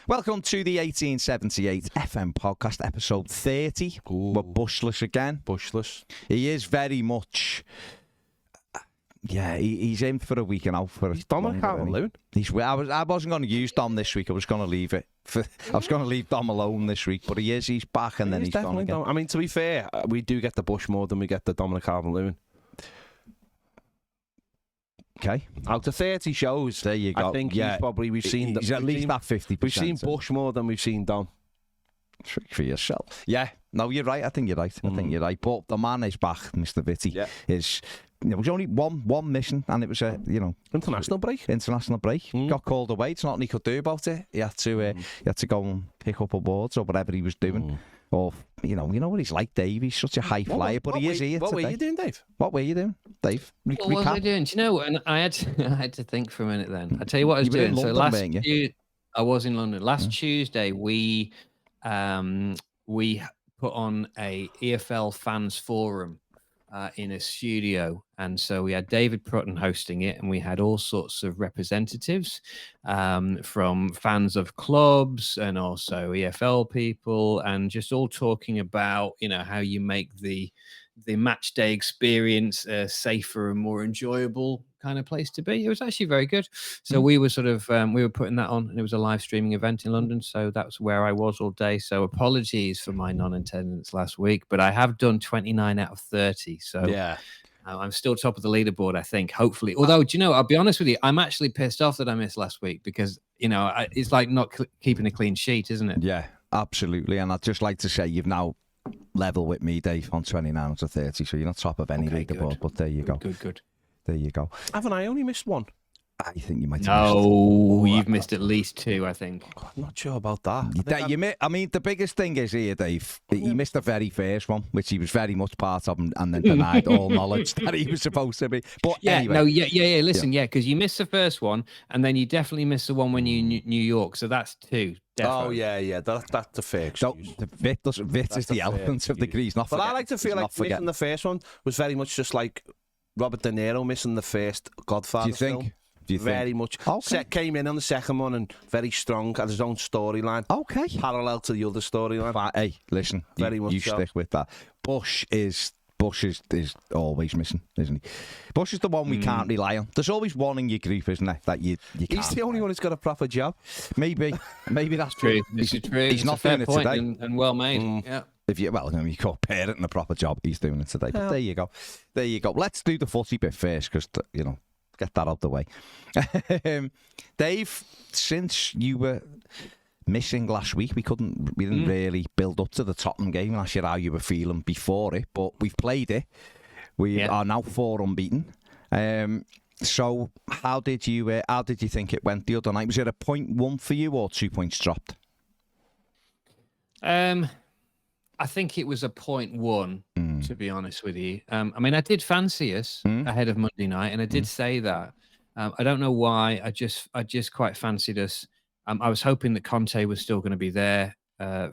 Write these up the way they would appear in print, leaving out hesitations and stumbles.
Welcome to the 1878 FM podcast, episode 30. Ooh. We're bushless again. Bushless. He is very much... Yeah, he's in for a week and out for... He's Dominic Calvert-Lewin. I wasn't going to use Dom this week. I was going to leave it. I was going to leave Dom alone this week, but he's back and then he's gone again. I mean, to be fair, we do get the Bush more than we get the Dominic Calvert-Lewin. Okay. Out of 30 shows, there you go. I think we've seen... He's at least that 50%. We've seen Bush more than we've seen Dom. Speak for yourself. Yeah. No, you're right. I think you're right. But the man is back, Mr. Vitty. Yeah. There was only one mission, and it was a international break. Got called away. It's nothing he could do about it. He had to go and pick up awards or whatever he was doing. Or you know what he's like, Dave. He's such a high flyer, but he is here today. What were you doing, Dave? What were you doing, Dave? What was I doing? Do you know? And I had to think for a minute. Then I tell you what I was doing. London, so I was in London last Tuesday. We put on a EFL fans forum in a studio, and so we had David Prutton hosting it, and we had all sorts of representatives from fans of clubs and also EFL people, and just all talking about how you make the match day experience a safer and more enjoyable kind of place to be. It was actually very good. So we were we were putting that on, and it was a live streaming event in London. So that's where I was all day. So apologies for my non-attendance last week, but I have done 29 out of 30. So yeah, I'm still top of the leaderboard, I think, hopefully. Although, do you know, I'll be honest with you, I'm actually pissed off that I missed last week because, it's like not keeping a clean sheet, isn't it? Yeah, absolutely. And I'd just like to say you've now level with me, Dave, on 29 out of 30. So you're not top of any leaderboard, but there you go. Good. There you go. Haven't I only missed one? I think you might have missed. You've missed at least two, I think. I'm not sure about that. I mean, the biggest thing is here, Dave, he missed the very first one, which he was very much part of, and then denied all knowledge that he was supposed to be. But anyway. Listen, because you missed the first one, and then you definitely missed the one when you New York, so that's two. Definitely. Oh, yeah, that's a fair excuse. So, Vit is the elephant of the grease. But I like to feel like missing the first one was very much just like Robert De Niro missing the first Godfather film. Do you very think? Much. Okay. Came in on the second one and very strong, had his own storyline. Okay. Parallel to the other storyline. Hey, listen, you stick with that. Bush is always missing, isn't he? Bush is the one we can't rely on. There's always one in your group, isn't there, that you can't. He's the only one who's got a proper job. Maybe that's true. He's not doing it today. And well made. Yeah. You call parenting a proper job, he's doing it today. But there you go. Let's do the footy bit first, because get that out the way. Dave, since you were missing last week, we didn't really build up to the Tottenham game. Last year, how you were feeling before it, but we've played it. We are now 4 unbeaten. So how did you think it went the other night? Was it a 0.1 for you or 2 points dropped? I think it was a 0.1, to be honest with you. I mean, I did fancy us ahead of Monday night, and I did say that. I don't know why. I just quite fancied us. I was hoping that Conte was still going to be there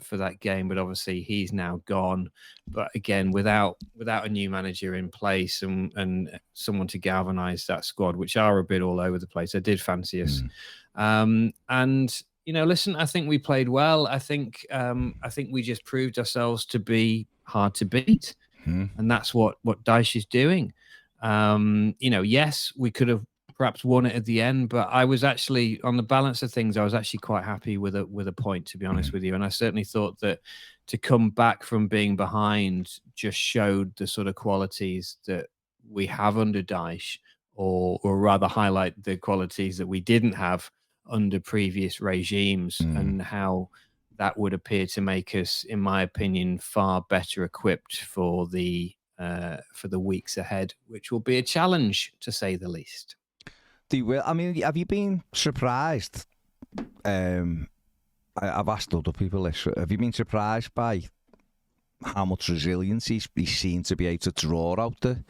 for that game, but obviously he's now gone. But again, without a new manager in place and someone to galvanise that squad, which are a bit all over the place, I did fancy us. And listen, I think we played well. I think we just proved ourselves to be hard to beat, and that's what Dyche is doing. Yes, we could have perhaps won it at the end, but I was actually, on the balance of things, I was actually quite happy with a point, to be honest with you. And I certainly thought that to come back from being behind just showed the sort of qualities that we have under Dyche, or rather highlight the qualities that we didn't have under previous regimes, and how that would appear to make us, in my opinion, far better equipped for the weeks ahead, which will be a challenge, to say the least. I mean, have you been surprised? I've asked other people this. Have you been surprised by how much resilience he's seen to be able to draw out the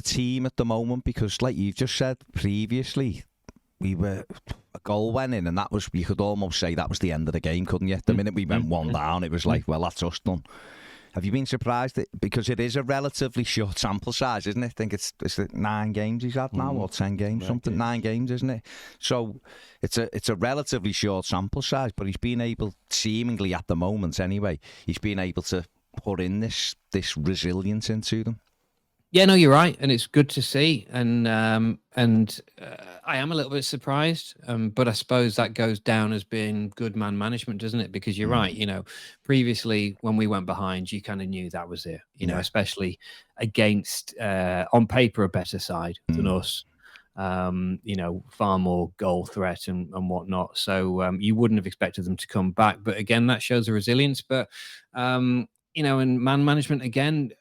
team at the moment? Because, like you've just said previously, a goal went in, and that was, you could almost say that was the end of the game, couldn't you? The minute we went one down, it was like, well, that's us done. Have you been surprised because it is a relatively short sample size, isn't it? I think it's 9 games he's had now, or 10 games, something. 9 games, isn't it? So it's a relatively short sample size, but he's been able, seemingly at the moment anyway, he's been able to put in this resilience into them. Yeah, no, you're right, and it's good to see, and I am a little bit surprised, but I suppose that goes down as being good man management, doesn't it? Because you're right, previously when we went behind, you kind of knew that was it, especially against on paper a better side than us, far more goal threat and whatnot. So you wouldn't have expected them to come back, but again, that shows a resilience. But and man management again.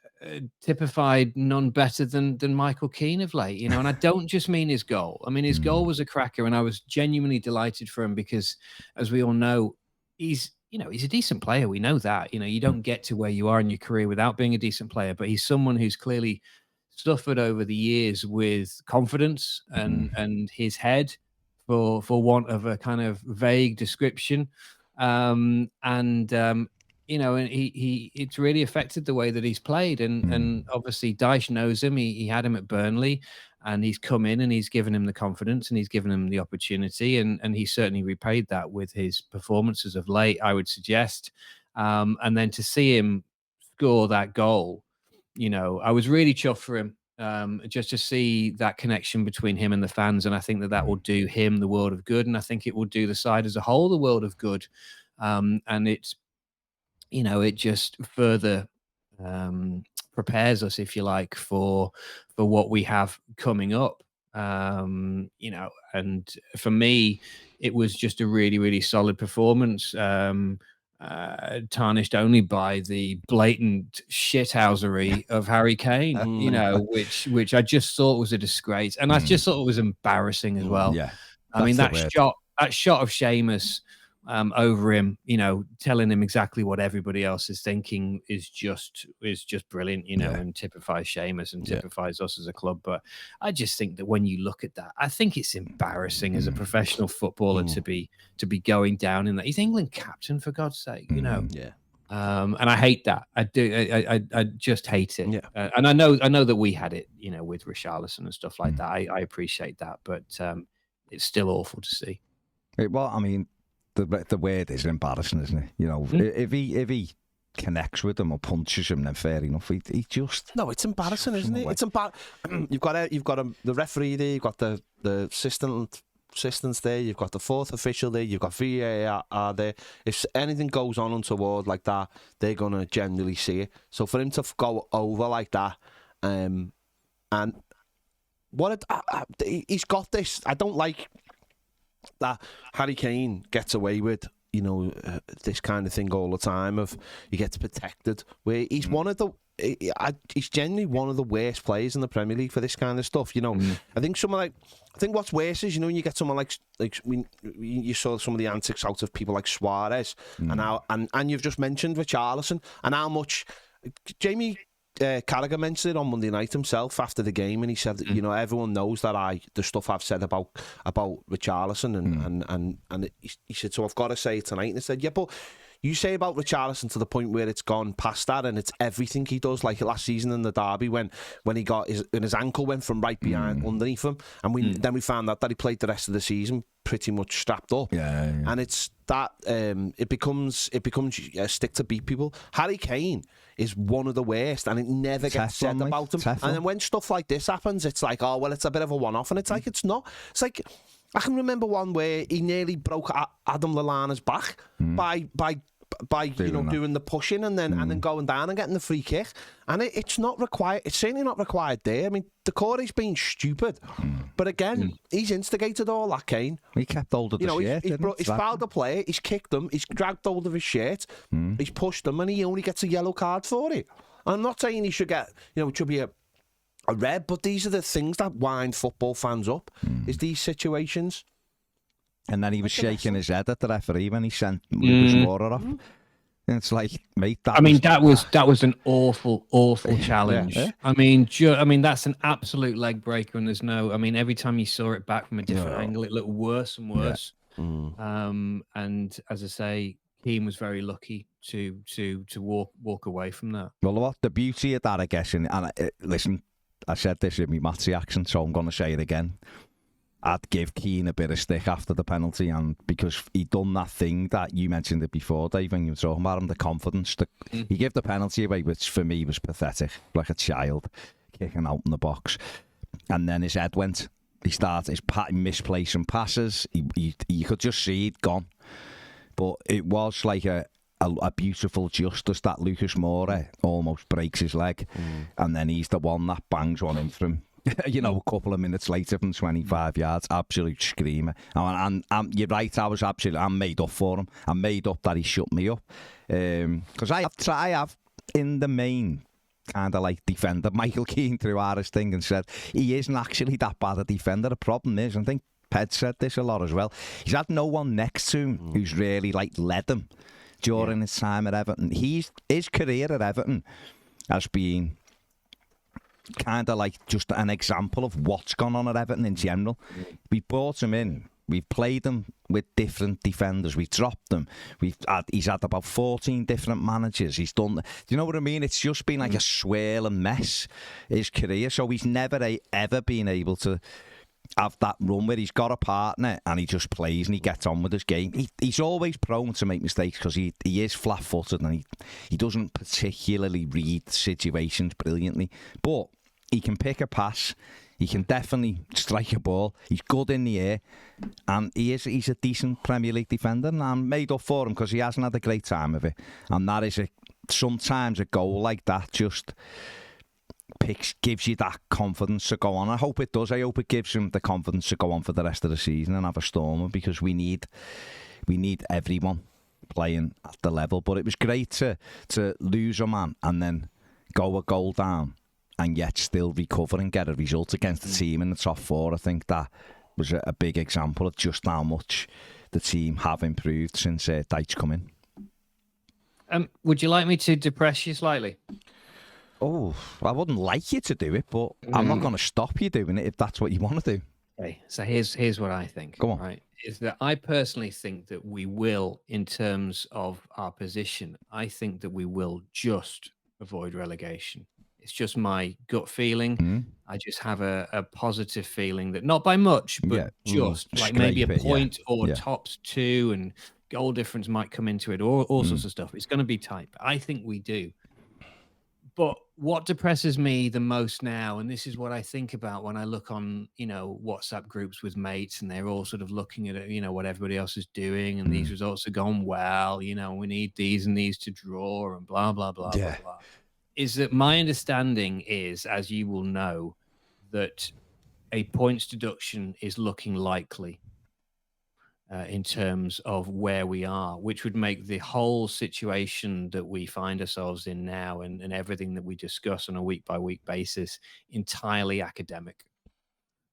Typified none better than Michael Keane of late, and I don't just mean his goal. I mean, his goal was a cracker, and I was genuinely delighted for him because, as we all know, he's a decent player. We know that, you don't get to where you are in your career without being a decent player, but he's someone who's clearly suffered over the years with confidence and his head, for want of a kind of vague description, and it's really affected the way that he's played. And obviously Dyche knows him. He had him at Burnley, and he's come in and he's given him the confidence and he's given him the opportunity. And he certainly repaid that with his performances of late, I would suggest. And then to see him score that goal, I was really chuffed for him. Just to see that connection between him and the fans. And I think that will do him the world of good. And I think it will do the side as a whole the world of good. And it's, it just further prepares us, if you like, for what we have coming up. And for me, it was just a really, really solid performance, tarnished only by the blatant shithousery of Harry Kane, which I just thought was a disgrace, and I just thought it was embarrassing as well. Yeah, I mean that shot of Seamus over him, telling him exactly what everybody else is thinking is just brilliant, and typifies Seamus and typifies us as a club. But I just think that when you look at that, I think it's embarrassing as a professional footballer to be going down in that. He's England captain, for God's sake, Yeah. And I hate that. I do. I just hate it. Yeah. And I know that we had it, with Richarlison and stuff like that. I appreciate that, but it's still awful to see. Well, I mean, the word is embarrassing, isn't it? If he connects with him or punches him, then fair enough. He just it's embarrassing, isn't it? It's you've got the referee there, you've got the assistants there, you've got the fourth official there, you've got VAR there. If anything goes on untoward like that, they're gonna generally see it. So for him to go over like that, and he's got this. I don't like that Harry Kane gets away with, this kind of thing all the time. Of he gets protected, where he's he's generally one of the worst players in the Premier League for this kind of stuff. I think what's worse is when you get someone like you saw some of the antics out of people like Suarez, and you've just mentioned Richarlison, and how much Jamie Carragher mentioned it on Monday night himself after the game, and he said that everyone knows that the stuff I've said about Richarlison, and he said, so I've got to say it tonight. And I said, yeah, but you say about Richarlison to the point where it's gone past that, and it's everything he does. Like last season in the derby, when he got his ankle went from right behind underneath him, and then we found out that he played the rest of the season pretty much strapped up. Yeah. And it's that it becomes a stick to beat people. Harry Kane is one of the worst, and it never gets said about him. And then when stuff like this happens, it's like, oh well, it's a bit of a one-off, and it's like it's not. It's like I can remember one where he nearly broke Adam Lallana's back by doing the pushing and then going down and getting the free kick, and it's not required. It's certainly not required there. I mean, Decore's been stupid, but again, he's instigated all that. Kane, he kept hold of the shirt. He's fouled a player. He's kicked him. He's dragged hold of his shirt. He's pushed him, and he only gets a yellow card for it. And I'm not saying he should get, it should be a red, but these are the things that wind football fans up. Is these situations. And then he was shaking his head at the referee when he sent Lucas Moura off. And it's like, mate, that was an awful challenge. Yeah. I mean, that's an absolute leg breaker, and there's no. I mean, every time you saw it back from a different angle, it looked worse and worse. And as I say, Keane was very lucky to walk away from that. Well, what the beauty of that, I guess, and listen, I said this in my Mathew accent, so I'm going to say it again. I'd give Keane a bit of stick after the penalty, and because he done that thing that you mentioned it before, Dave, when you were talking about him, the confidence. He gave the penalty away, which for me was pathetic, like a child kicking out in the box. And then his head went. He started misplacing passes. You could just see he'd gone. But it was like a beautiful justice that Lucas Moura almost breaks his leg, and then he's the one that bangs one in for him. You know, a couple of minutes later from 25 yards, absolute screamer. And you're right, I'm made up for him. I'm made up that he shut me up. Because I have, in the main, kind of like defended Michael Keane through Irish thing and said, he isn't actually that bad a defender. The problem is, I think Ped said this a lot as well, he's had no one next to him who's really like led him during his time at Everton. His career at Everton has been kind of like just an example of what's gone on at Everton in general. We brought him in, we've played him with different defenders, we dropped them, he's had about 14 different managers, he's done, do you know what I mean? It's just been like a swirling mess, his career. So he's never ever been able to have that run where he's got a partner and he just plays and he gets on with his game. He's always prone to make mistakes because he is flat-footed and he doesn't particularly read situations brilliantly, but he can pick a pass, he can definitely strike a ball, he's good in the air, and he's a decent Premier League defender, and I'm made up for him because he hasn't had a great time of it. And that is sometimes a goal like that just gives you that confidence to go on. I hope it does. I hope it gives him the confidence to go on for the rest of the season and have a stormer, because we need everyone playing at the level. But it was great to lose a man and then go a goal down and yet still recover and get a result against the team in the top four. I think that was a big example of just how much the team have improved since Dyche's come in. Would you like me to depress you slightly? Oh, I wouldn't like you to do it, but I'm not going to stop you doing it if that's what you want to do. Okay, so here's what I think. Go on. Right, is that I personally think that we will, in terms of our position, I think that we will just avoid relegation. It's just my gut feeling. I just have a positive feeling that, not by much, but just like maybe a point or tops two, and goal difference might come into it, or all sorts of stuff. It's going to be tight, but I think we do. But what depresses me the most now, and this is what I think about when I look on, WhatsApp groups with mates, and they're all sort of looking at, what everybody else is doing, and these results are going well, we need these and these to draw, and blah, blah, blah, blah, blah. Is that my understanding is, as you will know, that a points deduction is looking likely in terms of where we are, which would make the whole situation that we find ourselves in now and everything that we discuss on a week-by-week basis entirely academic,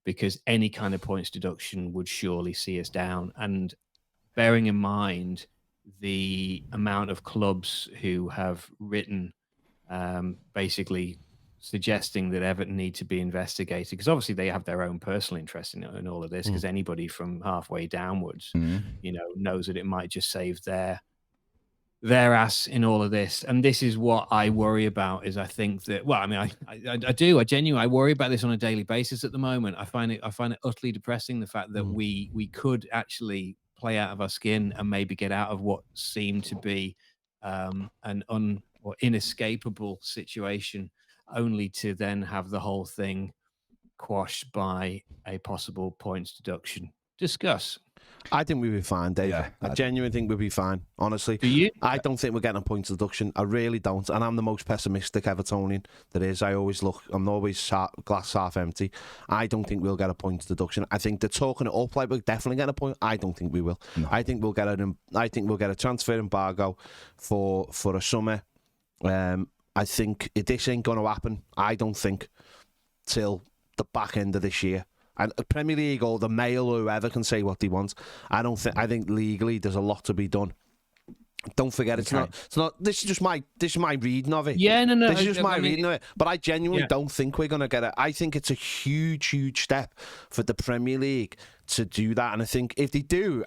because any kind of points deduction would surely see us down. And bearing in mind the amount of clubs who have written basically suggesting that Everton need to be investigated, because obviously they have their own personal interest in all of this, because anybody from halfway downwards, knows that it might just save their ass in all of this. And this is what I worry about, is I think that, well, I mean, I genuinely worry about this on a daily basis at the moment. I find it utterly depressing, the fact that we could actually play out of our skin and maybe get out of what seemed to be an inescapable situation, only to then have the whole thing quashed by a possible points deduction. Discuss. I think we'll be fine, Dave. Yeah, I genuinely think we'll be fine, honestly. Do you? I don't think we're getting a points deduction. I really don't. And I'm the most pessimistic Evertonian there is. I'm always glass half empty. I don't think we'll get a points deduction. I think they're talking it up like we're definitely getting a point. I don't think we will. No. I think we'll get a transfer embargo for a summer. I think this ain't going to happen, I don't think, till the back end of this year. And Premier League or the Mail or whoever can say what they want. I think legally there's a lot to be done Don't forget, it's not. This is just my reading of it. Yeah, no. This is just my reading of it. But I genuinely don't think we're going to get it. I think it's a huge step for the Premier League to do that. And I think if they do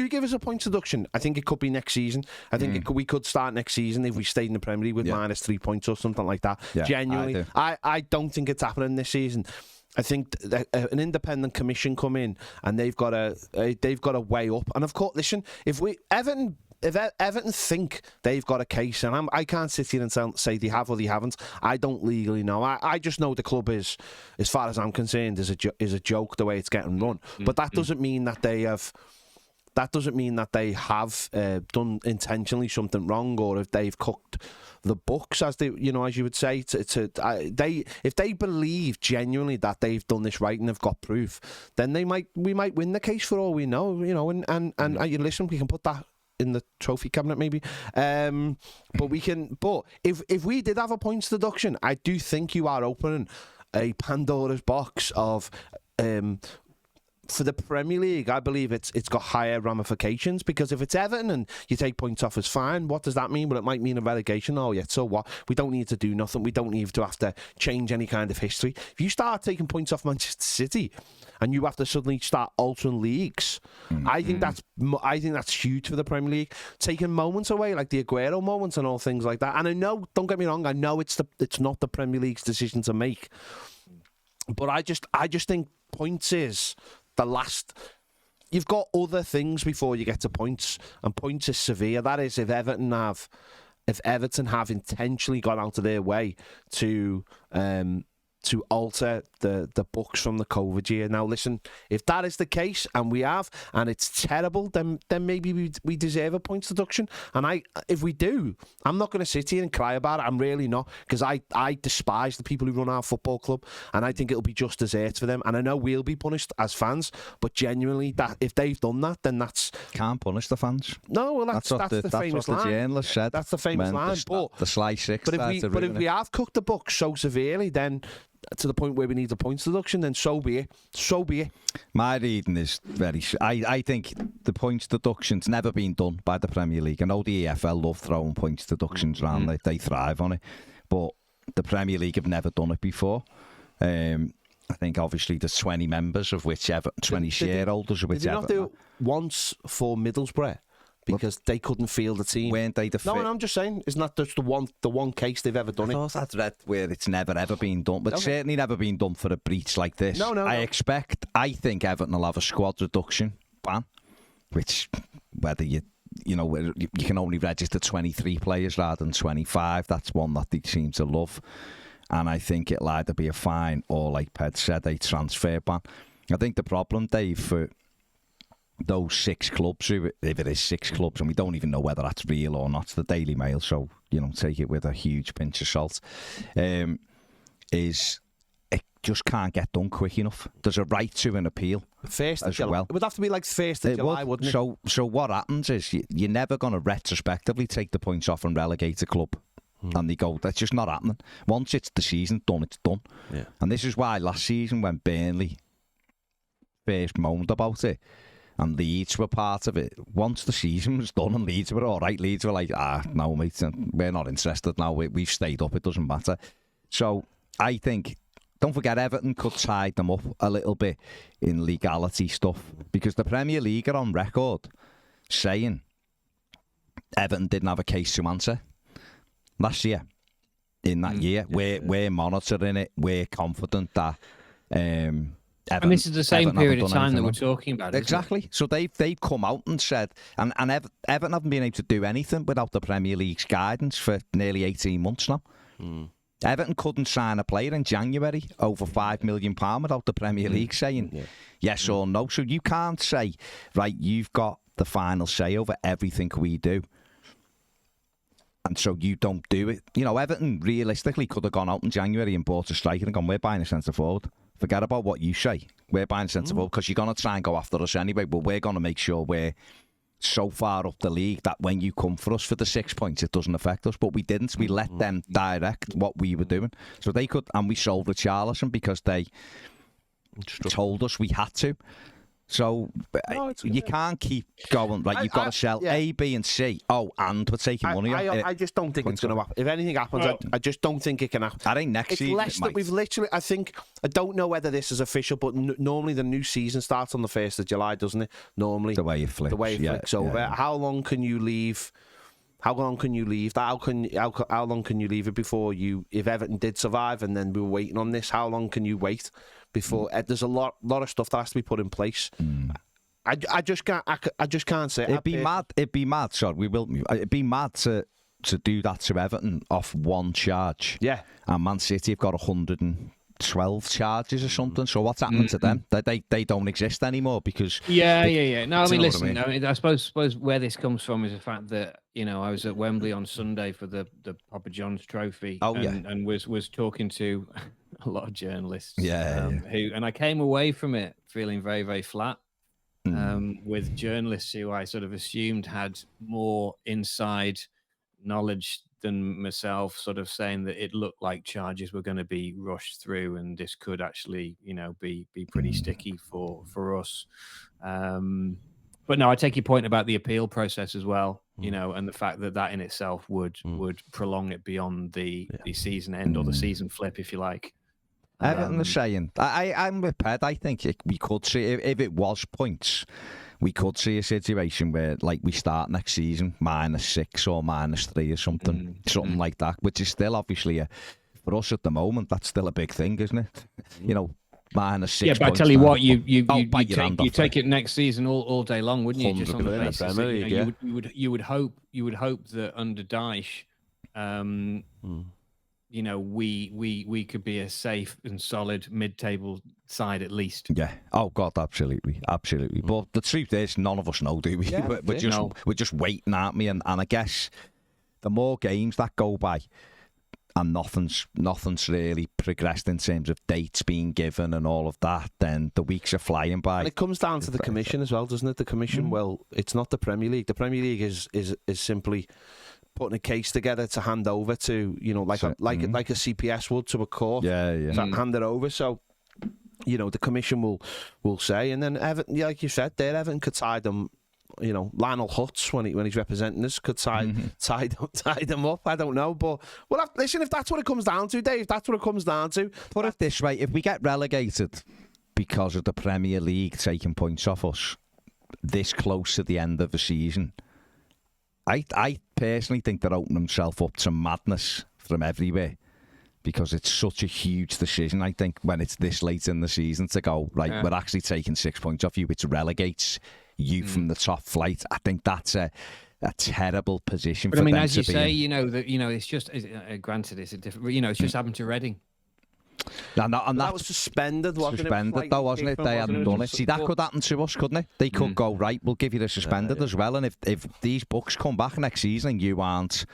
give us a points deduction, I think it could be next season. I think we could start next season if we stayed in the Premier League with minus 3 points or something like that. Yeah, genuinely, I don't think it's happening this season. I think that an independent commission come in and they've got to weigh up. And of course, listen, if Everton think they've got a case, and I can't sit here and say they have or they haven't. I don't legally know. I just know the club is, as far as I'm concerned, is a joke the way it's getting run. But that doesn't mean that they have. That doesn't mean that they have done intentionally something wrong, or if they've cooked the books, as you would say. If they believe genuinely that they've done this right and have got proof, then we might win the case for all we know. And listen, we can put that in the trophy cabinet maybe, but we can. But if we did have a points deduction, I do think you are opening a Pandora's box of. For the Premier League, I believe it's got higher ramifications, because if it's Everton and you take points off, it's fine. What does that mean? Well, it might mean a relegation. Oh, yeah, so what? We don't need to do nothing. We don't need to have to change any kind of history. If you start taking points off Manchester City and you have to suddenly start altering leagues, I think that's huge for the Premier League. Taking moments away, like the Aguero moments and all things like that. And I know, don't get me wrong, I know it's not the Premier League's decision to make, but I just think points is the last. You've got other things before you get to points, and points is severe. That is, if Everton have intentionally gone out of their way to alter the books from the COVID year. Now, listen, if that is the case, and we have, and it's terrible, then maybe we deserve a points deduction. And if we do, I'm not going to sit here and cry about it. I'm really not, because I despise the people who run our football club, and I think it'll be just desserts for them. And I know we'll be punished as fans, but genuinely, that if they've done that, then that's... Can't punish the fans. No, well, that's the famous line. That's what the journalist said. That's the famous line. The Sly Six. But if we have cooked the book so severely, then to the point where we need a points deduction, then so be it. My reading is very... I think the points deduction's never been done by the Premier League. I know the EFL love throwing points deductions around. They thrive on it. But the Premier League have never done it before. I think obviously there's 20 members, of which 20 shareholders, of which Everton. Did they not do it once for Middlesbrough? Because they couldn't field the team. Weren't they the No, I'm just saying, isn't that just the one case they've ever done it? I thought I'd read where it's never ever been done, but certainly never been done for a breach like this. No. I think Everton will have a squad reduction ban, which whether you can only register 23 players rather than 25. That's one that they seem to love, and I think it'll either be a fine or, like Ped said, a transfer ban. I think the problem, Dave, for those 6 clubs, if it is 6 clubs, and we don't even know whether that's real or not, it's the Daily Mail, so take it with a huge pinch of salt, is it just can't get done quick enough. There's a right to an appeal. First of July. Well. It would have to be like 1st of July, wouldn't it? So what happens is you're never going to retrospectively take the points off and relegate a club. And they go, that's just not happening. Once it's the season done, it's done. Yeah. And this is why last season, when Burnley first moaned about it, and Leeds were part of it, once the season was done and Leeds were all right, Leeds were like, no, mate, we're not interested now. We've stayed up, it doesn't matter. So I think, don't forget, Everton could tie them up a little bit in legality stuff, because the Premier League are on record saying Everton didn't have a case to answer last year. In that year, we're monitoring it. We're confident that... Everton, and this is the same period of time that we're talking about. Exactly. So they've come out and said, and Everton haven't been able to do anything without the Premier League's guidance for nearly 18 months now. Everton couldn't sign a player in January over £5 million without the Premier League saying yes or no. So you can't say, right, you've got the final say over everything we do, and so you don't do it. Everton realistically could have gone out in January and bought a striker and gone, we're buying a centre forward. Forget about what you say. We're buying centre forward because you're going to try and go after us anyway, but we're going to make sure we're so far up the league that when you come for us for the 6 points, it doesn't affect us. But we didn't. We let them direct what we were doing. So they could, and we sold Richarlison because they told us we had to. So you can't keep going. Like you've got to sell A, B, and C. Oh, and we're taking money. I just don't think it's going to happen. If anything happens, I just don't think it can happen. I think next season less that we've literally. I don't know whether this is official, but normally the new season starts on the 1st of July, doesn't it? Normally, the way it flicks over. Yeah. How long can you leave? How long can you leave that? How long can you leave it before if Everton did survive and then we were waiting on this? How long can you wait before there's a lot of stuff that has to be put in place? I just can't say. It'd be mad. Sorry, we will. It'd be mad to do that to Everton off one charge. Yeah, and Man City have got 112 charges or something. So what's happening to them? They don't exist anymore because. Yeah. No, I mean, listen. I suppose where this comes from is the fact that I was at Wembley on Sunday for the Papa John's Trophy. And was talking to a lot of journalists. And I came away from it feeling very, very flat. With journalists who I sort of assumed had more inside knowledge than myself, sort of saying that it looked like charges were going to be rushed through, and this could actually, be pretty sticky for us. But no, I take your point about the appeal process as well, and the fact that in itself would prolong it beyond the season end or the season flip, if you like. Everton are saying, I'm with Ped. I think we could see, if it was points, we could see a situation where, like, we start next season -6 or -3 or something like that, which is still obviously for us at the moment. That's still a big thing, isn't it? -6. Yeah, but I tell you what, you take it next season all day long, wouldn't you? Just on the basis that, you would hope that under Dyche, we could be a safe and solid mid-table side at least. Yeah. Oh God, absolutely. But the truth is, none of us know, do we? Yeah, we're just waiting, aren't we? And I guess the more games that go by, and nothing's really progressed in terms of dates being given and all of that, then the weeks are flying by. And it comes down to the commission as well, doesn't it? The commission. Well, it's not the Premier League. The Premier League is simply putting a case together to hand over to, like a CPS would to a court. Yeah. To hand it over. So, the commission will say, and then Everton, like you said, Everton could tie them. Lionel Hutz, when he's representing us, could tie them up. I don't know, but listen, if that's what it comes down to, Dave, that's what it comes down to. Put it this way: if we get relegated because of the Premier League taking points off us this close to the end of the season, I personally think they're opening themselves up to madness from everywhere, because it's such a huge decision, I think, when it's this late in the season to go, right, we're actually taking 6 points off you, which relegates you from the top flight. I think that's a terrible position for them to be in. But I mean, as you say, it's just, granted, it's a different, it's just happened to Reading. And that was suspended, wasn't it? Suspended, though, wasn't it? They hadn't done it. See, that could happen to us, couldn't it? They could go, right, we'll give you the suspended as well. And if these books come back next season and you aren't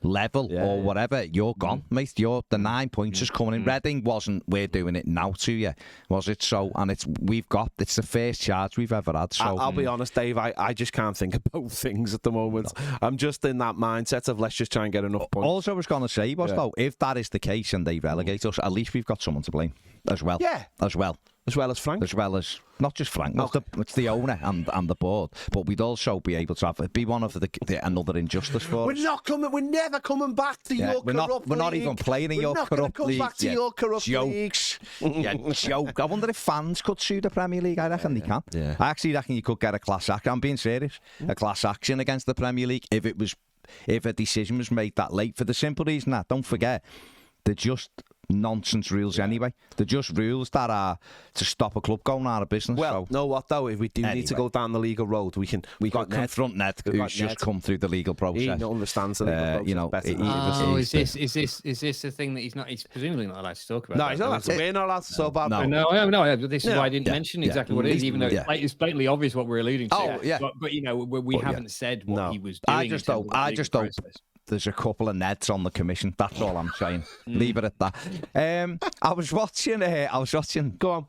level or whatever, you're gone, mate. The 9 points is coming in. Reading wasn't, we're doing it now to you, was it? So, and it's the first charge we've ever had. So I'll be honest, Dave, I just can't think of both things at the moment. No. I'm just in that mindset of let's just try and get enough points. All I was going to say was, though, if that is the case and they relegate us, at least we've got someone to blame as well. Yeah. As well as Frank. As well as, not just Frank, it's the owner and the board. But we'd also be able to be one of another injustice for us. We're never coming back to your corrupt league. We're not even playing in your corrupt league. We're not going to come back to your corrupt jokes. Joke. I wonder if fans could sue the Premier League. I reckon they can. Yeah. I actually reckon you could get a class action. I'm being serious. A class action against the Premier League if a decision was made that late, for the simple reason that, don't forget, they're just nonsense rules anyway. They're just rules that are to stop a club going out of business. Well, know what though? If we do need to go down the legal road, we can confront Ned, who's just come through the legal process. He understands the legal process better. Is this a thing that he's presumably not allowed to talk about? No, he's not allowed to. We're not allowed to talk about. No. This is why I didn't mention exactly what it is, even though it's blatantly obvious what we're alluding to. Oh yeah, but we haven't said what he was doing. I just don't. There's a couple of Neds on the commission. That's all I'm saying. Leave it at that. I was watching. Go on.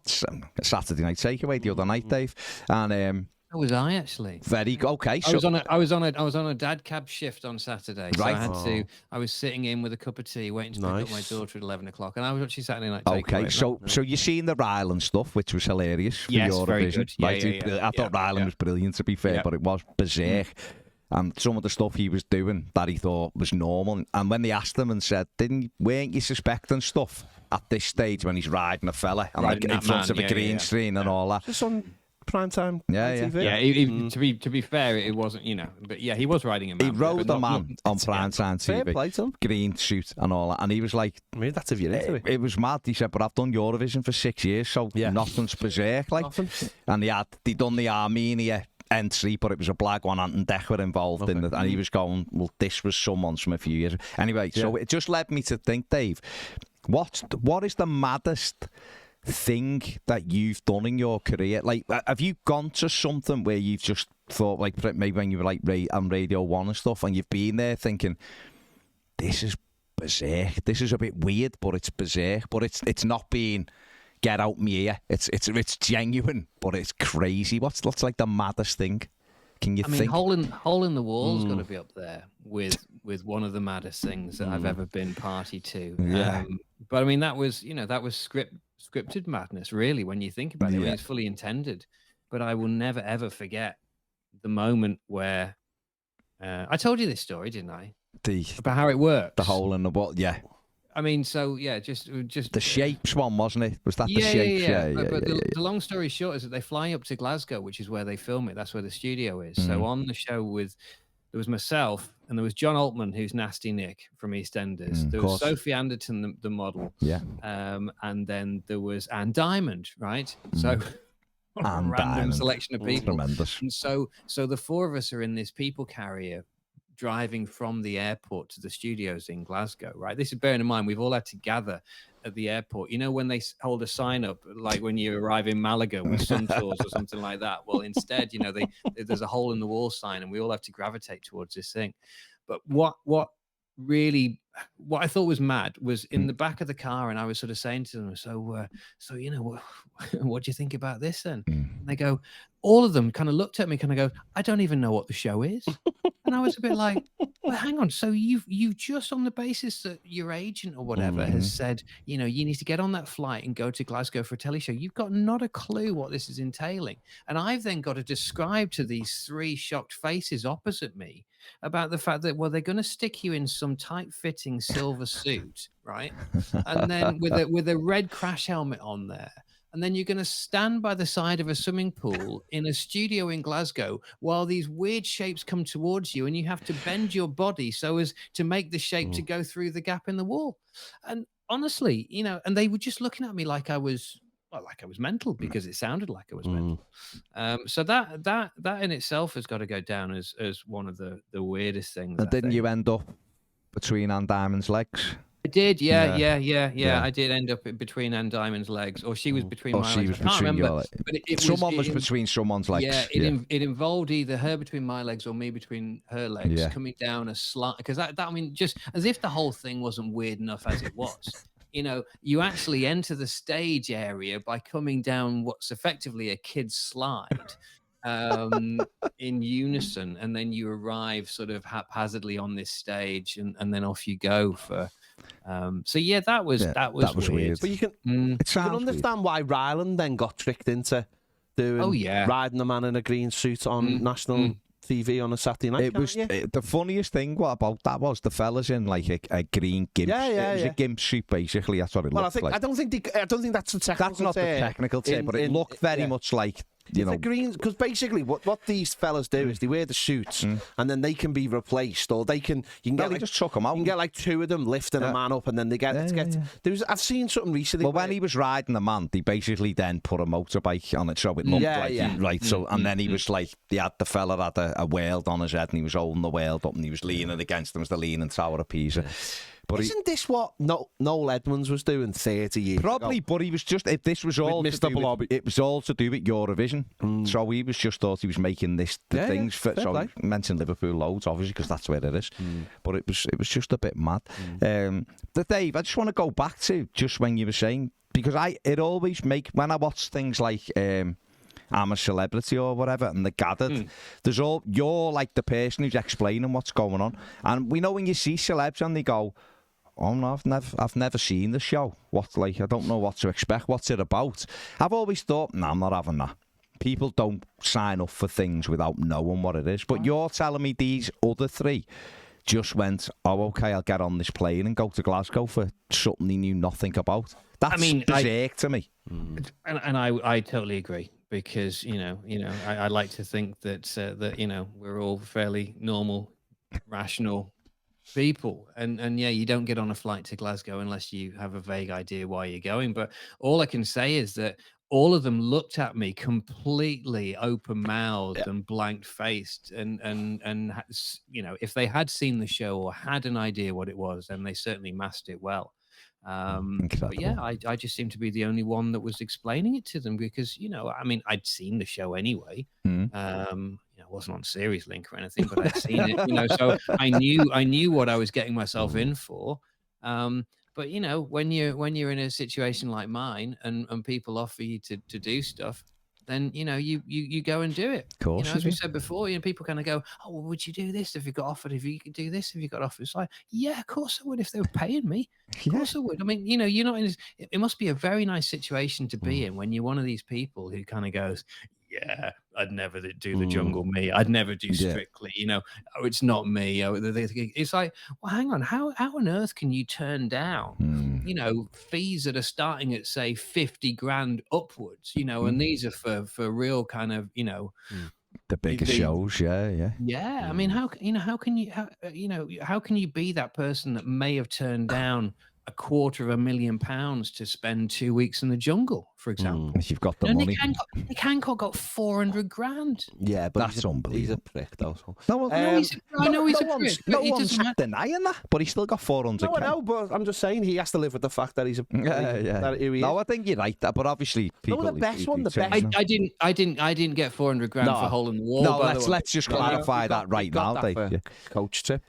Saturday Night Takeaway the other night, Dave, and So was I actually. Very good. Okay, I was on a dad cab shift on Saturday, so Right. I had to. I was sitting in with a cup of tea, waiting to pick up my daughter at 11 o'clock, and I was actually Saturday night. Okay, so you seen the Ryland stuff, which was hilarious for Yes, Eurovision. very good. Yeah, right? yeah. I thought Ryland was brilliant, to be fair, but it was berserk. And some of the stuff he was doing that he thought was normal. And when they asked him and said, weren't you suspecting stuff at this stage when he's riding a fella and like in front of a green screen and all that? Just on primetime TV. Yeah, to be fair, it wasn't, but yeah, he was riding a man. He rode a man on primetime TV. Fair play to him. Green suit and all that. And he was like... I mean, that's if you're into it. It was mad. He said, but I've done Eurovision for 6 years, so nothing's berserk. Like. Nothing. And they done the Armenia entry, but it was a black one, and Deck were involved in it, and he was going, well, this was someone's from a few years. Anyway, so it just led me to think, Dave, what is the maddest thing that you've done in your career? Like, have you gone to something where you've just thought, like, maybe when you were like on Radio 1 and stuff, and you've been there thinking, this is berserk, this is a bit weird, but it's berserk, but it's not being get out me ear. It's genuine, but it's crazy. What's like the maddest thing? Can you think? Hole in the wall's got to be up there with one of the maddest things that I've ever been party to. Yeah. But I mean, that was scripted madness, really, when you think about it. I mean, it's fully intended. But I will never ever forget the moment where I told you this story, didn't I? About how it works. The hole in the wall. Yeah. I mean, so yeah, just the shapes one, wasn't it? Was that the shapes? Yeah. But the long story short is that they fly up to Glasgow, which is where they film it. That's where the studio is. So on the show there was myself and there was John Altman, who's Nasty Nick from EastEnders. There was Sophie Anderton, the model. Yeah. And then there was Anne Diamond, right? So a random selection of people. Tremendous. And so the four of us are in this people carrier, driving from the airport to the studios in Glasgow, right? This is bearing in mind, we've all had to gather at the airport. You know, when they hold a sign up, like when you arrive in Malaga with Sun Tours or something like that. Well, instead, there's a hole in the wall sign and we all have to gravitate towards this thing. But what I thought was mad was in the back of the car, and I was sort of saying to them, so what do you think about this then? And they go, all of them kind of looked at me, kind of go, I don't even know what the show is. And I was a bit like, well, hang on. So you just on the basis that your agent or whatever has said, you need to get on that flight and go to Glasgow for a telly show. You've got not a clue what this is entailing. And I've then got to describe to these three shocked faces opposite me about the fact that, well, they're going to stick you in some tight-fitting silver suit, right? And then with a red crash helmet on there. And then you're going to stand by the side of a swimming pool in a studio in Glasgow while these weird shapes come towards you, and you have to bend your body so as to make the shape to go through the gap in the wall. And honestly, and they were just looking at me like I was mental, because it sounded like I was mental. So that in itself has got to go down as one of the weirdest things. And didn't you end up between Anne Diamond's legs? I did, yeah. I did end up between Anne Diamond's legs, or she was between my legs. I can't remember. But someone was between someone's legs. Yeah, it involved either her between my legs or me between her legs, coming down a slight. Because that, I mean, just as if the whole thing wasn't weird enough as it was. You actually enter the stage area by coming down what's effectively a kid's slide. In unison, and then you arrive sort of haphazardly on this stage, and then off you go for. So yeah, that was weird. But you can understand why Ryland then got tricked into doing riding a man in a green suit on national TV on a Saturday night. It was the funniest thing about that was the fellas in like a green gimp. It was a gimp suit basically. That's what it looked like. I don't think that's the technical. That's not the technical term, but it looked very much like. The green, because basically what these fellas do is they wear the suits and then they can be replaced, or you can get they just chuck them out. You can get like two of them lifting a man up, and then they get I've seen something recently. Well, when he was riding the man, they basically then put a motorbike on it, so it looked right. So and then he was like, the fella had a whale on his head, and he was holding the whale up, and he was leaning against him as the Leaning Tower of Pisa. But isn't this what Noel Edmonds was doing 30 years probably, ago? But he was just, if this was all with Mr. Blobby. It was all to do with Eurovision. So he was just thought he was making things for. So I mentioned Liverpool loads, obviously, because that's where it is. But it was just a bit mad. But Dave, I just want to go back to just when you were saying, because it always when I watch things like I'm a celebrity or whatever, and they're gathered. You're like the person who's explaining what's going on. And we know when you see celebs and they go, oh no, I've never seen the show. I don't know what to expect. What's it about? I've always thought, no, I'm not having that. People don't sign up for things without knowing what it is. But you're telling me these other three just went, oh, okay, I'll get on this plane and go to Glasgow for something they knew nothing about. That's berserk to me. And I totally agree, because I like to think that we're all fairly normal, rational people, and yeah, you don't get on a flight to Glasgow unless you have a vague idea why you're going. But all I can say is that all of them looked at me completely open-mouthed and blank-faced, and if they had seen the show or had an idea what it was, then they certainly masked it well. But yeah, I just seemed to be the only one that was explaining it to them, because I'd seen the show anyway. I wasn't on Series Link or anything, but I'd seen it, so I knew what I was getting myself in for. But when you're in a situation like mine, and people offer you to do stuff, then you go and do it. Of course, as we said before, people kind of go, oh, well, would you do this if you got offered? If you could do this if you got offered? It's like, yeah, of course I would, if they were paying me. Of course I would. I mean, you're not in this, it must be a very nice situation to be in when you're one of these people who kind of goes, yeah, I'd never do the jungle me. I'd never do Strictly. Oh, it's not me. It's like, well, hang on. How on earth can you turn down, fees that are starting at, say, 50 grand upwards, and these are for real kind of, the bigger shows. Yeah. I mean, how can you be that person that may have turned down £250,000 to spend 2 weeks in the jungle, for example? If you've got the money. Nick Hancock got 400 grand. Yeah, but that's unbelievable. He's a prick, though. So. I know he's a prick. No one's denying that, but he's still got 400. No, I know, but I'm just saying he has to live with the fact that he's a. No, I think you're right, but obviously people. The best one. I didn't get 400 grand for hole in the wall. No, let's just clarify that right now, Dave. Coach trip.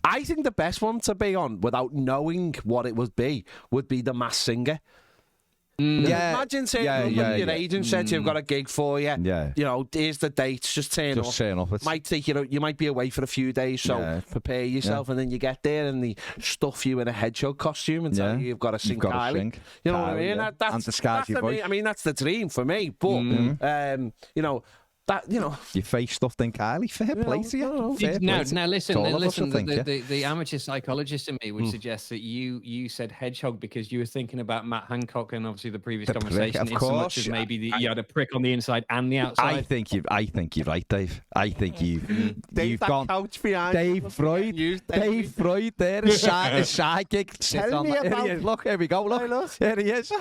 I think the best one to be on without knowing what it would be the Masked Singer. Imagine saying your agent said you've got a gig for you. Here's the dates. Just turn up. Might take you might be away for a few days, so prepare yourself, and then you get there and they stuff you in a hedgehog costume and tell you you've got to sing Kylie. You know what I mean? I mean, that's the dream for me. But your face stuffed in Kylie, fair play to you. Now listen. The amateur psychologist in me would suggest that you said hedgehog because you were thinking about Matt Hancock and obviously the previous conversation. Of course, so much as maybe you had a prick on the inside and the outside. I think you're right, Dave. I think you've gone. Couch behind Dave Freud. Dave Freud. There, his sidekick. Tell me about. Look, here we go. Look, here he is.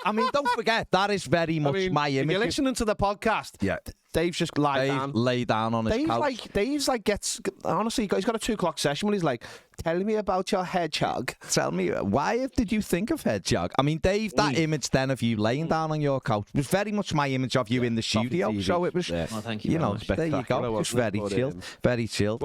I mean, don't forget that is very much my image. If you're listening to the podcast, Dave's just lay down on his couch. Dave's gets, honestly, he's got a 2 o'clock session when he's like, tell me about your hedgehog. Tell me, why did you think of hedgehog? I mean, Dave, that image then of you laying down on your couch was very much my image of you in the studio. So it was, well, thank you there you go. Just very chilled. Very chilled.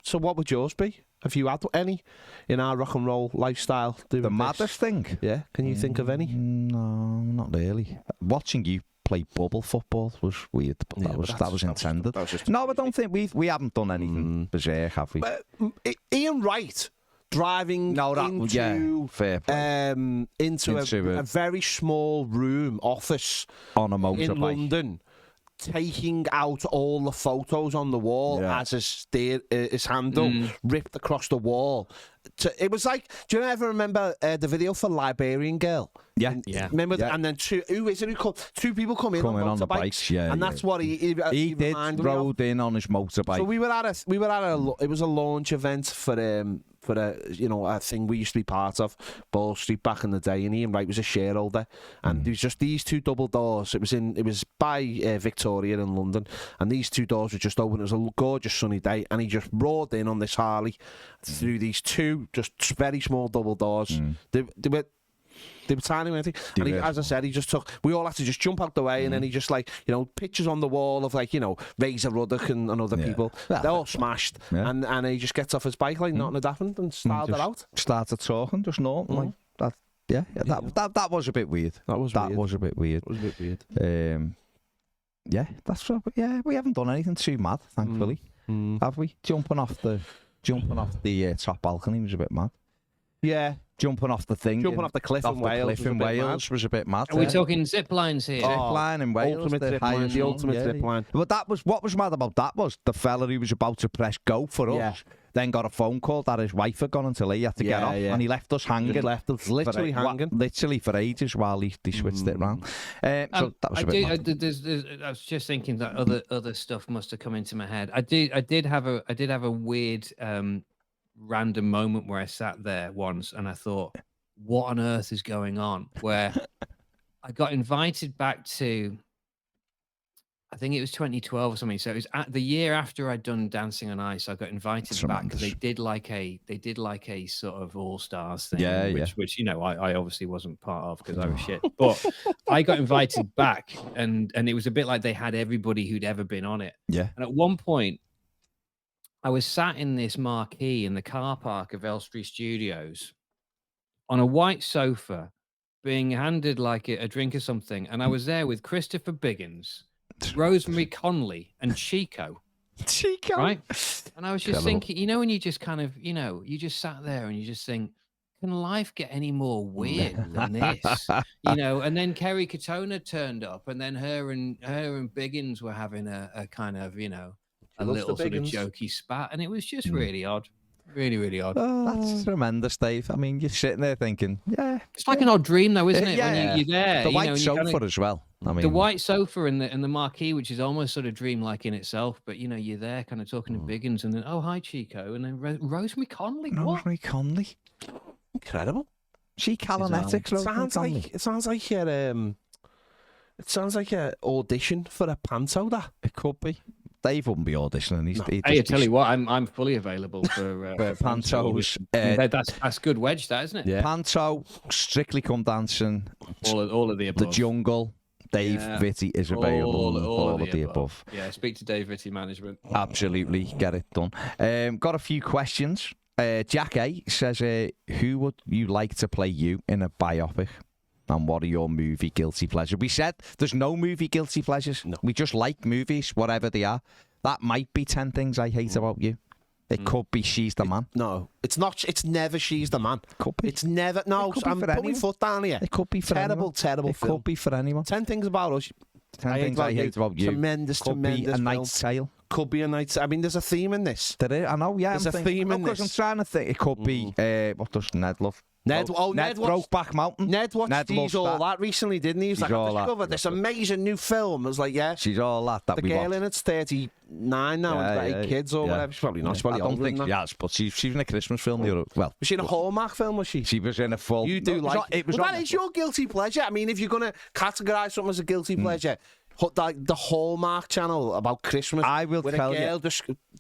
So what would yours be? Have you had any in our rock and roll lifestyle? The maddest thing? Yeah. Can you think of any? No, not really. Watching you play bubble football was weird, but that was intended. No, I don't think we haven't done anything berserk, have we? Ian Wright driving into a very small room office on a motorbike in London, taking out all the photos on the wall as his handle ripped across the wall. It was like, do you ever remember the video for Liberian Girl? Yeah. Remember? Yeah. And then two people come in on the bikes. And that's what he did, rode in on his motorbike. So we were at it was a launch event for a thing we used to be part of, Ball Street back in the day, and Ian Wright was a shareholder, and there was just these 2 double doors. It was by Victoria in London, and these 2 doors were just open. It was a gorgeous sunny day, and he just roared in on this Harley through these 2 just very small double doors. They were tiny, and as I said, he just took. We all had to just jump out the way, and then he just pictures on the wall of Razor Ruddock and other people. They're all smashed, and he just gets off his bike like nothing had happened and started out. Started talking, just normal. That was a bit weird. That was a bit weird. It was a bit weird. Yeah, we haven't done anything too mad, thankfully, have we? Jumping off the top balcony was a bit mad. Yeah. Jumping off the thing. Jumping off the cliff in Wales. Was a bit mad. Are we talking zip lines here? Zip line in Wales. The ultimate zip line. But what was mad about that was the fella who was about to press go for us then got a phone call that his wife had gone until he had to get off, and he left us hanging. Just left us literally hanging. Literally for ages while he switched it around. So that was a bit mad. I was just thinking that other stuff must have come into my head. I did have a weird random moment where I sat there once and I thought, what on earth is going on? Where I got invited back to, I think it was 2012 or something. So it was the year after I'd done Dancing on Ice. I got invited back because they did like a sort of All Stars thing, which I obviously wasn't part of because I was shit. But I got invited back, and it was a bit like they had everybody who'd ever been on it. Yeah. And at one point, I was sat in this marquee in the car park of Elstree Studios on a white sofa, being handed like a drink or something, and I was there with Christopher Biggins, Rosemary Conley, and Chico. Right? And I was just thinking, when you just kind of, you just sat there and you just think, can life get any more weird than this? And then Kerry Katona turned up, and then her and Biggins were having a kind of, a little sort of jokey spat, and it was just really odd. Really, really odd. That's tremendous, Dave. I mean, you're sitting there thinking, it's like an odd dream, though, isn't it? Yeah, when you're there, the white sofa as well. I mean, the white sofa and the marquee, which is almost sort of dreamlike in itself. But you're there, kind of talking to Biggins, and then hi Chico, and then Rosemary Conley. Rosemary Conley, incredible. She Calanetics. It sounds like an audition for a panto. That it could be. Dave wouldn't be auditioning. I tell you what, I'm fully available for pantos. That's good wedge, that isn't it? Yeah. Panto, Strictly Come Dancing, all of the above. The Jungle. Dave Vitti is available. All of the above. Yeah, speak to Dave Vitti management. Absolutely, get it done. Got a few questions. Jack A says, who would you like to play you in a biopic? And what are your movie guilty pleasures? We said there's no movie guilty pleasures. No. We just like movies, whatever they are. That might be 10 Things I Hate About You. It could be She's the Man. No, it's not. It's never She's the Man. Could be. It's never. No, I'm putting my foot down here. It could be for terrible film. It could be for anyone. 10 Things About Us. 10 Things I Hate About You. Tremendous, could tremendous. Be A Knight's Tale. Could be A Knight's. I mean, there's a theme in this. There is. I know. Yeah, there's a theme in this. I'm trying to think. It could be. What does Ned love? Ned Brokeback Mountain. Ned watched She's All That recently, didn't he? He was like, I discovered this amazing new film. I was like, She's All That. The girl in it's 39 now and got 8 kids or whatever. She's probably not. She's probably older than that. Yes, but she was in a Christmas film. Was she in a Hallmark film, was she? She was in a full... You do that is your guilty pleasure. I mean, if you're going to categorise something as a guilty pleasure... the Hallmark channel about Christmas. I will tell you.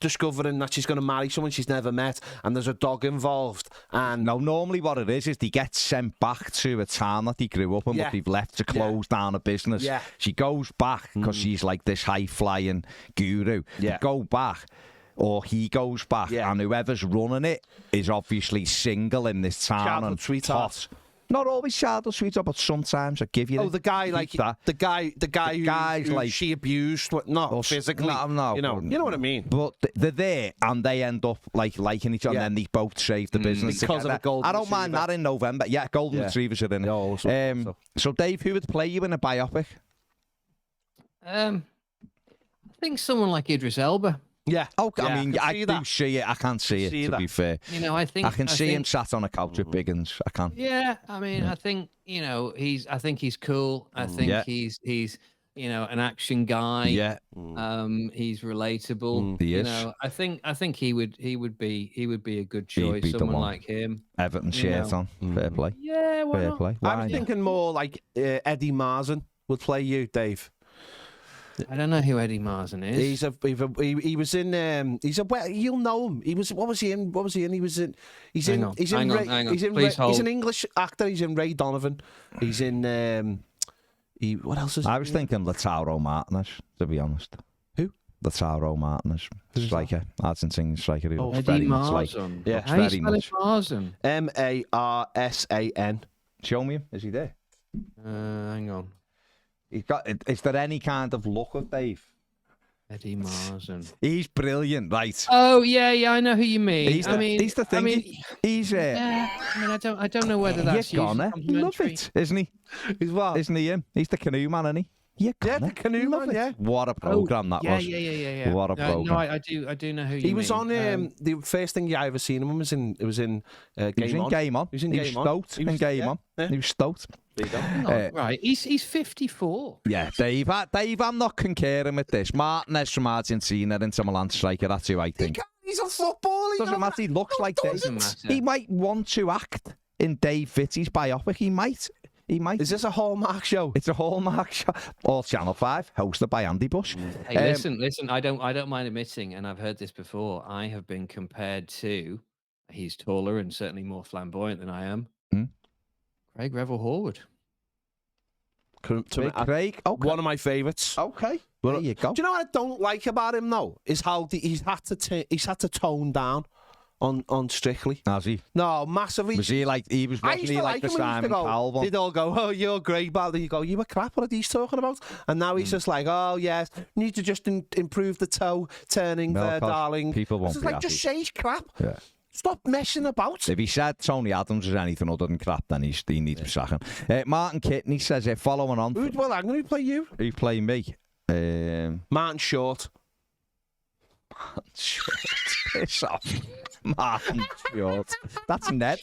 Discovering that she's going to marry someone she's never met, and there's a dog involved. And no, normally what it is they get sent back to a town that they grew up in, but they've left to close down a business. Yeah. She goes back because she's like this high flying guru. They go back. Or he goes back, and whoever's running it is obviously single in this town. Childhood sweetheart. Not always childhood sweetheart, but sometimes I give you the guy like that. The guy who like she abused, not physically. No, you know what I mean. But they're there, and they end up like liking each other, and then they both save the business because of the golden. I don't mind that in November. Yeah, golden retrievers are in it. So Dave, who would play you in a biopic? I think someone like Idris Elba. Yeah. Okay. I mean, I do see it. I can't see it, to be fair. I think... I can see him sat on a couch with Biggins. I can. Yeah. I mean, I think, I think he's cool. I think he's an action guy. Yeah. He's relatable. He is. I think he would be a good choice. Someone like him. Everton shirt on. Fair play. Yeah, fair play. I'm thinking more like Eddie Marsan would play you, Dave. I don't know who Eddie Marsan is. He was in. You'll know him. What was he in? He's an English actor. He's in Ray Donovan. He's in. What else is? I was thinking Lautaro Martinez, to be honest. Who? Lautaro Martinez, striker, Argentine striker. Eddie Marsan. Yeah, how do you spell Marsan? Marsan. Show me him. Is he there? Hang on. He's got. Is there any kind of look of Dave? Eddie Martin. He's brilliant, right? Oh yeah, I know who you mean. He's the thing. He's yeah. I don't know whether that's you love it, isn't he? He's what? Isn't he him? He's the canoe man, isn't he? Yeah, the canoe man. Yeah. What a program that was. Yeah. What a program. No, I do know who you mean. He was on the first thing I ever seen him was in Game On. He was stoked in Game On. He was stoked. There you go. Right, he's 54. Yeah, Dave, I'm not concurring with this. Martinez from Argentina into Milan striker, that's who I think. He's a footballer. Doesn't matter, he looks like this. He might want to act in Dave Fitty's biopic, he might. Is this a Hallmark show? It's a Hallmark show. Or Channel 5, hosted by Andy Bush. Hey, listen, I don't mind admitting, and I've heard this before, I have been compared to, he's taller and certainly more flamboyant than I am, Craig Revel Horwood. Craig, okay. One of my favourites. Okay, there you go. Do you know what I don't like about him, though? Is how he's had to tone down on Strictly. Has he? No, massively. Was he like, wasn't he like the Simon Cowell one? They'd all go, oh, you're great, Baldy. You go, you were crap, what are these talking about? And now he's just like, oh, yes, need to just improve the toe turning there, darling. People won't be happy. Just say he's crap. Yeah. Stop messing about. If he said Tony Adams was anything other than crap, then he needs to be sacking. Martin Kitney says, following on. I'm going to play you. Who play me? Martin Short. Piss off. Martin Short. That's Ned.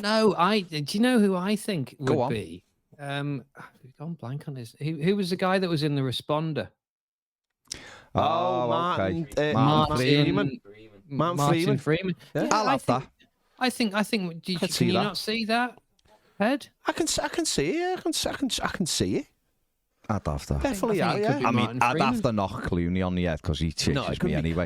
No, do you know who I think would be? We've gone blank on his. Who was the guy that was in the Responder? Martin Freeman. Martin Freeman. Yeah. I'll have that. I think. Can you not see that head? I can see it. I can see it. I'd have to. Definitely, yeah. I mean, I'd have to knock Clooney on the head because he teaches me anyway.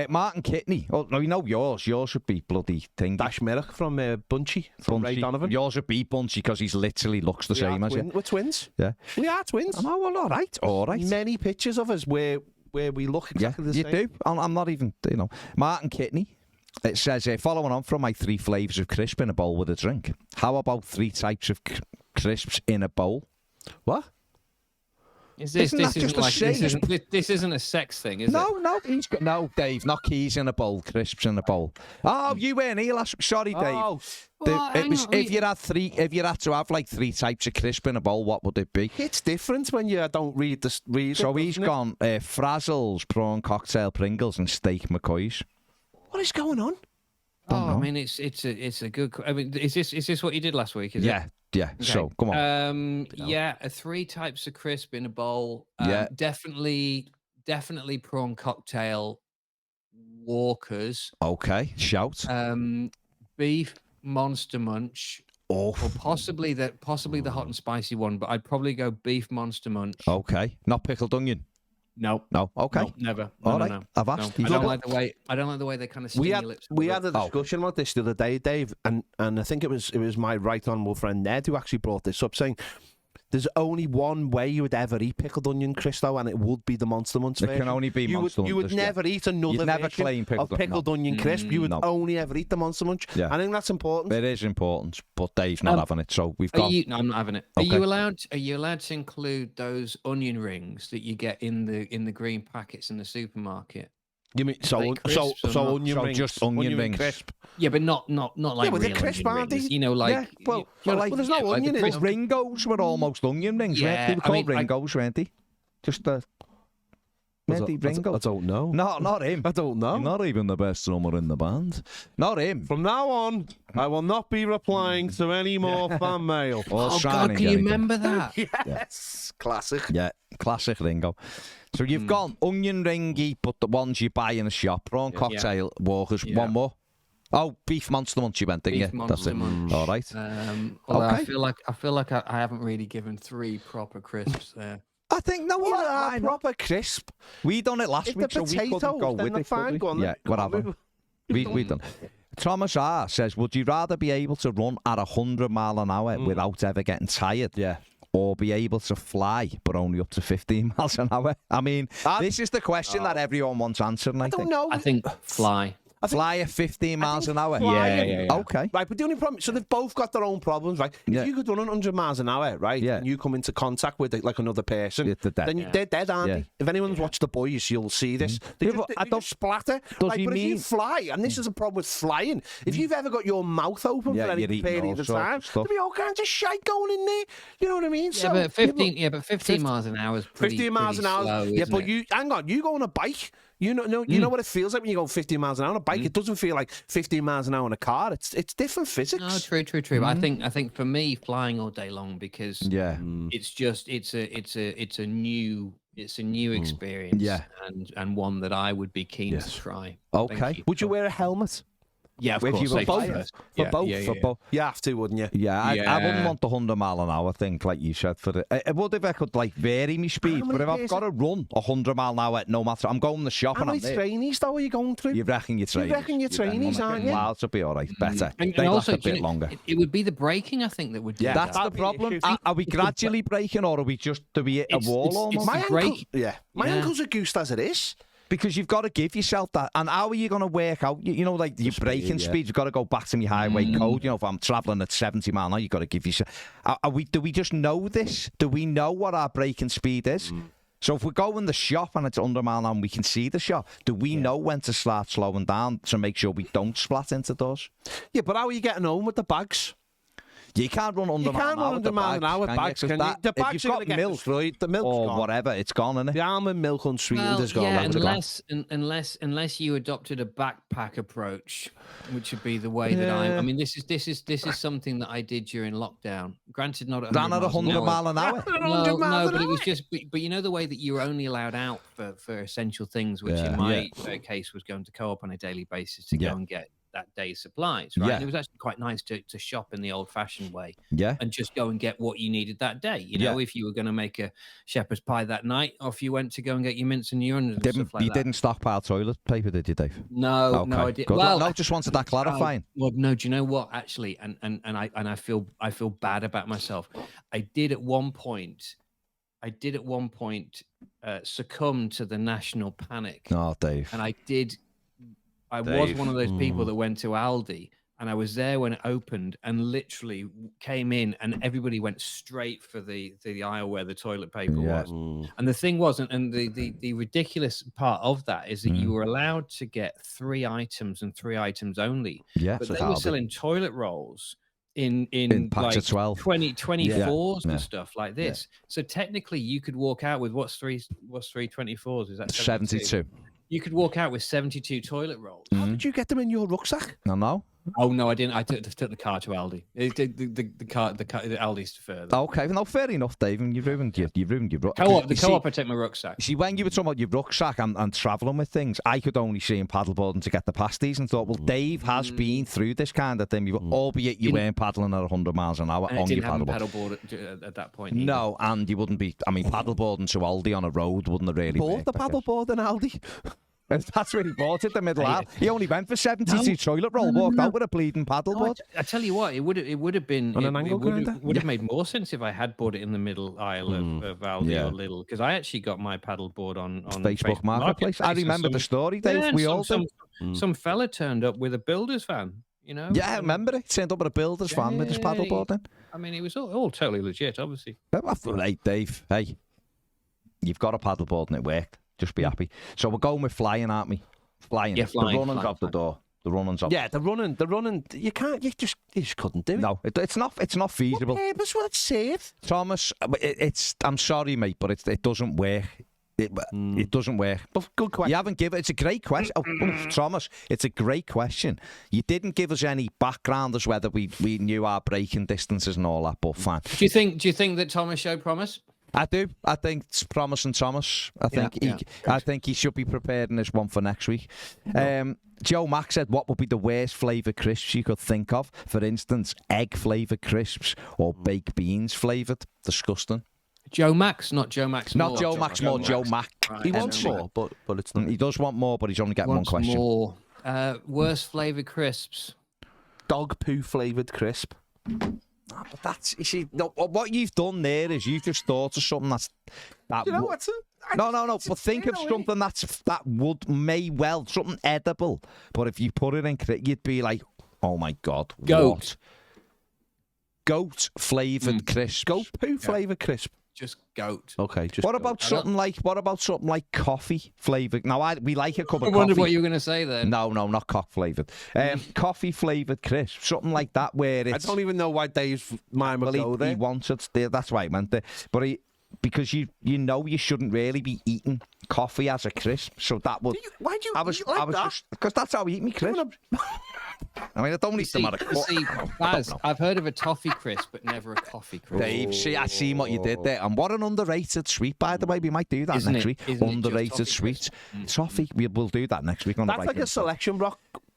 Martin Kitney. Oh, no, we know yours. Yours would be bloody thing. Dash Merrick from Bunchy. From Ray Donovan. Yours would be Bunchy because he's literally looks the same as you. We're twins. Yeah. We are twins. Oh, well, all right. Many pictures of us where we look exactly the same. You do. I'm not even, Martin Kitney. It says, following on from my 3 flavours of crisp in a bowl with a drink, how about 3 types of crisps in a bowl? What? This isn't a sex thing, is it? No, Dave, not keys in a bowl, crisps in a bowl. Oh, you weren't here last week. Sorry, Dave. Oh, well, if you had to have like 3 types of crisp in a bowl, what would it be? It's different when you don't read it. So he's gone Frazzles, prawn cocktail Pringles, and steak McCoys. What is going on? I mean, it's a good. I mean, is this what you did last week? Yeah. Okay. So come on. 3 types of crisp in a bowl. Yeah, definitely prawn cocktail Walkers. Okay, shout. Beef Monster Munch. Or possibly the hot and spicy one, but I'd probably go beef Monster Munch. Okay, not pickled onion. No. Okay. No, never. All right. No. I've asked. No. I don't like the way they kind of sting your lips. We had a discussion about this the other day, Dave, and I think it was my right honourable friend Ned who actually brought this up, saying there's only one way you would ever eat pickled onion crisp, and it would be the Monster Munch version. It can only be Monster Munch. You would never eat another version of pickled onion crisp. You would only ever eat the Monster Munch. Yeah. I think that's important. It is important, but Dave's not having it, so we've got. No, I'm not having it. Okay. Are you allowed to include those onion rings that you get in the green packets in the supermarket? You mean onion rings? Just onion rings. Crisp. Yeah, but not like real crisp, onion rings. Well, there's no onion in it. Ringos were almost onion rings, weren't they? They were called Ringos, weren't they? Just Ringo? I don't know. Not him. I don't know. Not even the best drummer in the band. Not him. From now on, I will not be replying to any more fan mail. Oh, God, can you remember that? Yes. Classic. Yeah, classic Ringo. So you've gone onion ringy, but the ones you buy in a shop. Prawn cocktail, Walkers, one more. Oh, beef Monster Munch you went, didn't you? That's it. Munch. All right. Okay. I feel like I haven't really given 3 proper crisps there. I think proper crisp. We done it last week, so we couldn't go with it. Yeah, whatever. We done. Thomas R says, would you rather be able to run at 100 mile an hour without ever getting tired? Yeah. Or be able to fly, but only up to 15 miles an hour? I mean, this is the question that everyone wants answering, I think. Don't know. I think fly. Fly at 15 miles an hour. flying- Okay. Right, but the only problem, so they've both got their own problems, right? Yeah. If you could run 100 miles an hour, right, Yeah. and you come into contact with like another person, Yeah, they're dead. then they're dead, aren't Yeah. they? If anyone's watched The Boys, you'll see this. They Yeah, just, but I they don't- just splatter. Does Right, he but if you mean- fly, and this is a problem with flying, if you've ever got your mouth open Yeah, for any you're eating all period of sorts time, of stuff. there'll be all kinds of shite going in there. You know what I mean? Yeah, but 15 miles an hour is pretty 15 miles an hour. slow, Yeah, isn't but it? you hang on. You go on a bike. You know what it feels like when you go 15 miles an hour on a bike. It doesn't feel like 15 miles an hour in a car. It's different physics. No, true. But I think for me, flying all day long because Yeah. it's just it's a new experience. Yeah. and one that I would be keen to try. Okay. Thank you. Would you wear a helmet? Yeah, of If course. you were safety both? first. For Yeah, both? yeah, For yeah. both? You have to, wouldn't you? Yeah, I wouldn't Yeah. want the 100 mile an hour thing like you said for it. It would if I could like vary my speed, many but if I've days got to run 100 mile an hour, no matter, I'm going to the shop How and I'm many there. trainees though are you going through? You reckon your trainees? reckon your trainees, aren't you? Miles would be all right, better. And They last also, a do you bit know, longer. It would be the braking, I think, that would do Yeah, that. That's the that'd be the problem. issue. Are we gradually breaking, or are we just do we hit a It's- wall it's- almost? it's- My break. my Yeah. ankle's a goose as it is. Because you've got to give yourself that. And how are you going to work out, you know, like your braking speed? You've got to go back to my highway code. You know, if I'm travelling at 70 mile an hour, you've got to give yourself. Do we just know this? Do we know what our braking speed is? So if we go in the shop and it's under a mile an hour and we can see the shop, do we know when to start slowing down to make sure we don't splat into doors? Yeah, but how are you getting home with the bags? You can't run under You can't run under mile an hour with bags, can you? The If bags you've are going got to get milk destroyed. The milk's or gone. whatever, it's gone, isn't it? The almond milk unsweetened is gone. yeah, That's gone. unless you adopted a backpack approach, which would be the way that I mean, this is something that I did during lockdown. Granted, not at Ran at 100 100 mile an hour. No, but it was just, but you know the way that you were only allowed out for essential things, which in my case was going to co-op on a daily basis to go and get that day's supplies, right? Yeah. And it was actually quite nice to shop in the old-fashioned way Yeah. and just go and get what you needed that day. You know, if you were going to make a shepherd's pie that night, off you went to go and get your mince and your onions and stuff like that. Didn't stockpile toilet paper, did you, Dave? No, no, I didn't. Good. Well, No, just wanted that clarifying. well, no. Do you know what? Actually, and I feel bad about myself. I did at one point succumb to the national panic, Oh, Dave. and I did. I was Dave. one of those people that went to Aldi, and I was there when it opened, and literally came in, and everybody went straight for the aisle where the toilet paper Yeah. was. And the thing was, and the ridiculous part of that is that you were allowed to get 3 items and 3 items only. Yeah. But so they were that'll be- selling toilet rolls in packs like of 12. 24s Yeah. and stuff like this. So technically, you could walk out with what's three 24s? Is that 72. You could walk out with 72 toilet rolls. How did you get them in your rucksack? No. Oh no, I didn't. I took the car to Aldi. The car, the Aldi's further. Okay, no, fair enough, Dave. And you've ruined your rucksack. Co-op, I take my rucksack. See, when you were talking about your rucksack and travelling with things, I could only see him paddleboarding to get the pasties and thought, well, Dave has been through this kind of thing, albeit you weren't paddling at 100 miles an hour And I on your didn't have a paddleboard. paddleboard at that point. Either. No, and you wouldn't be. I mean, paddleboarding to Aldi on a road wouldn't have really Bought worked, the I guess. paddleboard in Aldi. That's where he bought it, the middle aisle. He only went for 72 toilet roll, walked out with a bleeding paddleboard. I tell you what, it would have been On an angle grinder? would have made more sense if I had bought it in the middle aisle of Aldi or Lidl, because I actually got my paddleboard on Facebook Marketplace. I remember the story, Dave. Yeah, we all do. some fella turned up with a builder's van. You know? Yeah, I remember it. Turned up with a builder's van with his paddleboard in. I mean, it was all totally legit, obviously. Hey, Dave, hey, you've got a paddleboard and it worked. Just be happy. So we're going with flying, aren't we? Flying. Yeah, flying, The running's flying, off the door. The running's off. Yeah, the running. You can't. You just couldn't do it. No, it's not feasible. What purpose will it serve? Thomas, it's. I'm sorry, mate, but it doesn't work. It doesn't work. But good question. You haven't given. It's a great question, Thomas. It's a great question. You didn't give us any background as whether we knew our braking distances and all that. But fine. Do you think that Thomas showed promise? I do. I think it's promising Thomas. I think he should be preparing this one for next week. Joe Mack said, what would be the worst flavoured crisps you could think of? For instance, egg flavoured crisps or baked beans flavoured. Disgusting. Joe Max, not Joe Max. Not Moore. Joe Max, more Joe Mack. Right, He wants more, but it's not. He does want more, but he's only getting one Wants question. more. Worst flavoured crisps. Dog poo flavoured crisp. But that's, you see, no, what you've done there is you've just thought of something that You know what's no. But think of something may well something edible. But if you put it in, you'd be like, oh my god, Goat. What? Goat flavoured crisps. Goat poo flavoured crisp. Just goat. Okay. Just What goat. about something like coffee flavoured? Now we like a cup I of wondered coffee. what you were going to say then. No, not cock flavoured. Coffee flavoured crisp, something like that. Where it's I don't even know why Dave's mind would go there. he wanted there. That's why he meant it. But because you know you shouldn't really be eating coffee as a crisp, so that would. Why do you I was eat like that? just because that's how I eat me crisp. I mean, I don't eat them at a cup. See, Baz, I've heard of a toffee crisp, but never a coffee crisp. Dave, I see what you did there, and what an underrated sweet. By the way, we might do that Isn't next it? week. Isn't it just Underrated toffee sweet crisp? toffee. We'll do that next week on That's the like a selection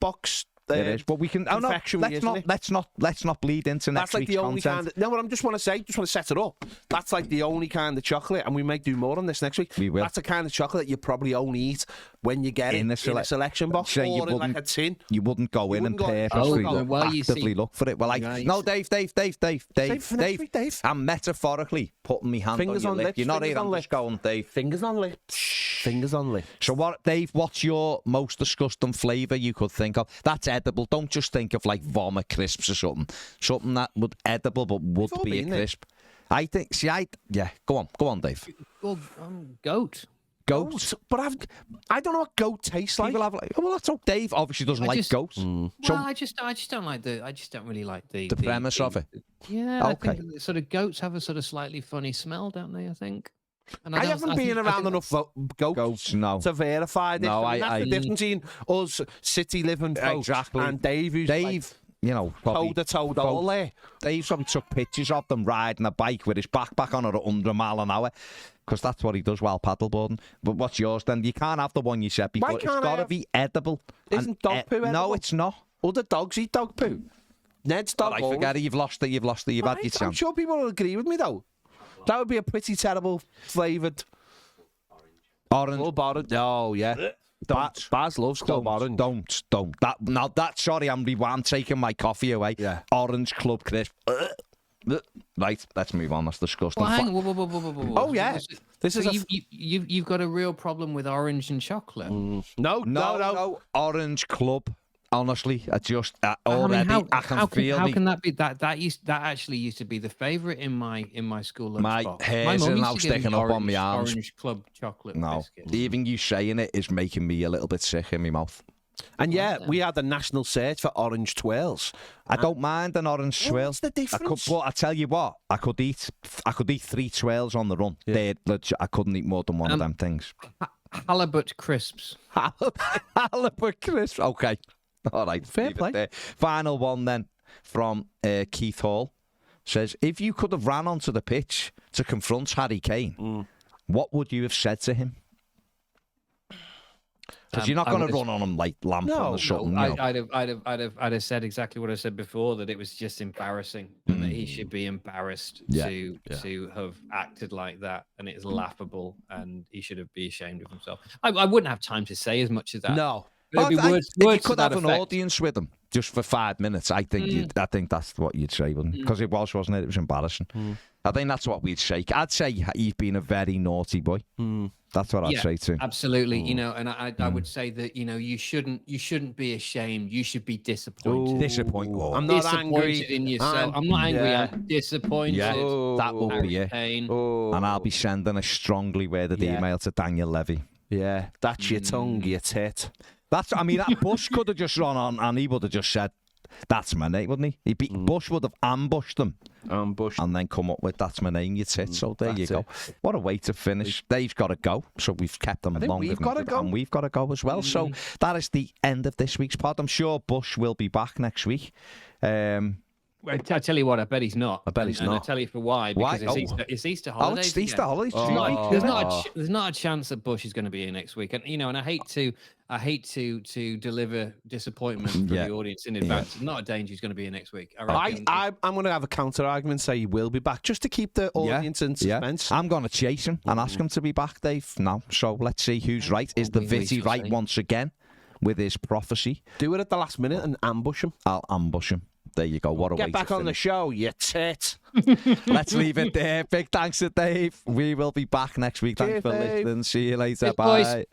box. It is, but we can. Oh no, confectionery, let's not bleed into next That's like week's the only content. kind of, no, what I just want to set it up. That's like the only kind of chocolate, and we might do more on this next week. We will. That's the kind of chocolate you probably only eat when you get In in the a selection box Say you or in like wouldn't- a tin. You wouldn't go in and wouldn't go- purposely Oh, well, you actively see- look for it. Well, Right. no, Dave. Save for next week, Dave. I'm metaphorically putting my hand Fingers on on your lip. lips, You're not fingers here. on I'm lips. just going, Dave. Fingers on lip. Fingers on lip. So what, Dave? What's your most disgusting flavour you could think of? That's edible. Don't just think of like vomit crisps or something. Something that would edible but would all be a been there. crisp. I think. See, yeah. Go on, Dave. Well, goat. Goat. But I don't know what goat tastes like. People have like. Well, that's all. Dave obviously doesn't like goats. Well, So I just don't like I just don't really like the premise of it. Yeah, Okay. I think that sort of goats have a sort of slightly funny smell, don't they? I think. And I haven't been around enough goats No. to verify this. No, I mean, that's the difference between us city living folks Exactly. and Dave, who's Dave, you know, probably toe to toe all there. Dave probably took pictures of them riding a bike with his backpack on at 100 mile an hour, because that's what he does while paddleboarding. But what's yours then? You can't have the one you said before. Why It's can't I got to have- be edible. Isn't dog poo No, edible? it's not. Other dogs eat dog poo. Ned's dog. I forget it. You've lost it. You've had your I'm chance. sure people will agree with me though. That would be a pretty terrible flavoured Orange. club orange. Oh yeah. Don't. Baz loves club orange. Don't. Sorry, I'm taking my coffee away. Yeah. Orange Club Crisp. Right, let's move on. That's disgusting. Well, hang on. Whoa. Oh yeah. This is So you've got a real problem with orange and chocolate. No. Orange Club. Honestly, I just I already mean, I can feel how me. can that be? That actually used to be the favourite in my school lunch My box. hairs mum are used now to give me sticking up on my arms. Orange Club chocolate No, biscuits. even you saying it is making me a little bit sick in my mouth. And yeah, we had a national search for orange twirls. I don't mind an orange swirl. What's the difference? But I tell you what, I could eat 3 twirls on the run. Yeah. I couldn't eat more than one of them things. Halibut crisps. Halibut crisp. Okay. All right. Fair leave it play. there. Final one then from Keith Hall. Says, if you could have ran onto the pitch to confront Harry Kane, what would you have said to him? Because you're not going to run on him like Lampard or something. you know. I'd have said exactly what I said before, that it was just embarrassing and that he should be embarrassed to have acted like that, and it's laughable and he should be ashamed of himself. I wouldn't have time to say as much as that. No. But it'd be words if you to could that have an effect. audience with him just for 5 minutes, I think I think that's what you'd say, wouldn't it? Because it was, wasn't it? It was embarrassing. I think that's what we'd say. I'd say he's been a very naughty boy. That's what I'd say to him. Absolutely, you know, and I would say that, you know, you shouldn't be ashamed. You should be disappointed. Disappointed. I'm not Disappointed angry. in yourself. I'm not angry. Yeah. I'm disappointed. Yeah, that will be it. Kane. And I'll be sending a strongly worded email to Daniel Levy. Yeah, that's your tongue, your tit. I mean, that Bush could have just run on and he would have just said, that's my name, wouldn't he? Bush would have ambushed them and then come up with, that's my name, you tit. So there you go. What a way to finish. Dave's got to go, so we've kept him long. we've gotta go. And we've got to go as well. So that is the end of this week's pod. I'm sure Bush will be back next week. I tell you what, I bet he's not. I bet he's and not. I'll tell you for why. Because it's Easter holidays. It's Easter holidays. There's not a chance that Bush is going to be here next week, and you know, and I hate to deliver disappointment for the audience in advance. There's not a danger he's going to be here next week. I'm going to have a counter argument, say he will be back, just to keep the audience in suspense. I'm going to chase him and ask him to be back, Dave. Now, so let's see who's right. Is the Vitty right once again with his prophecy? Do it at the last minute and ambush him. I'll ambush him. there you go. What a way Get back to on the finish. show, you tit. Let's leave it there. Big thanks to Dave. We will be back next week. Thanks Cheers, for Dave. listening. See you later. Cheers, boys. Bye.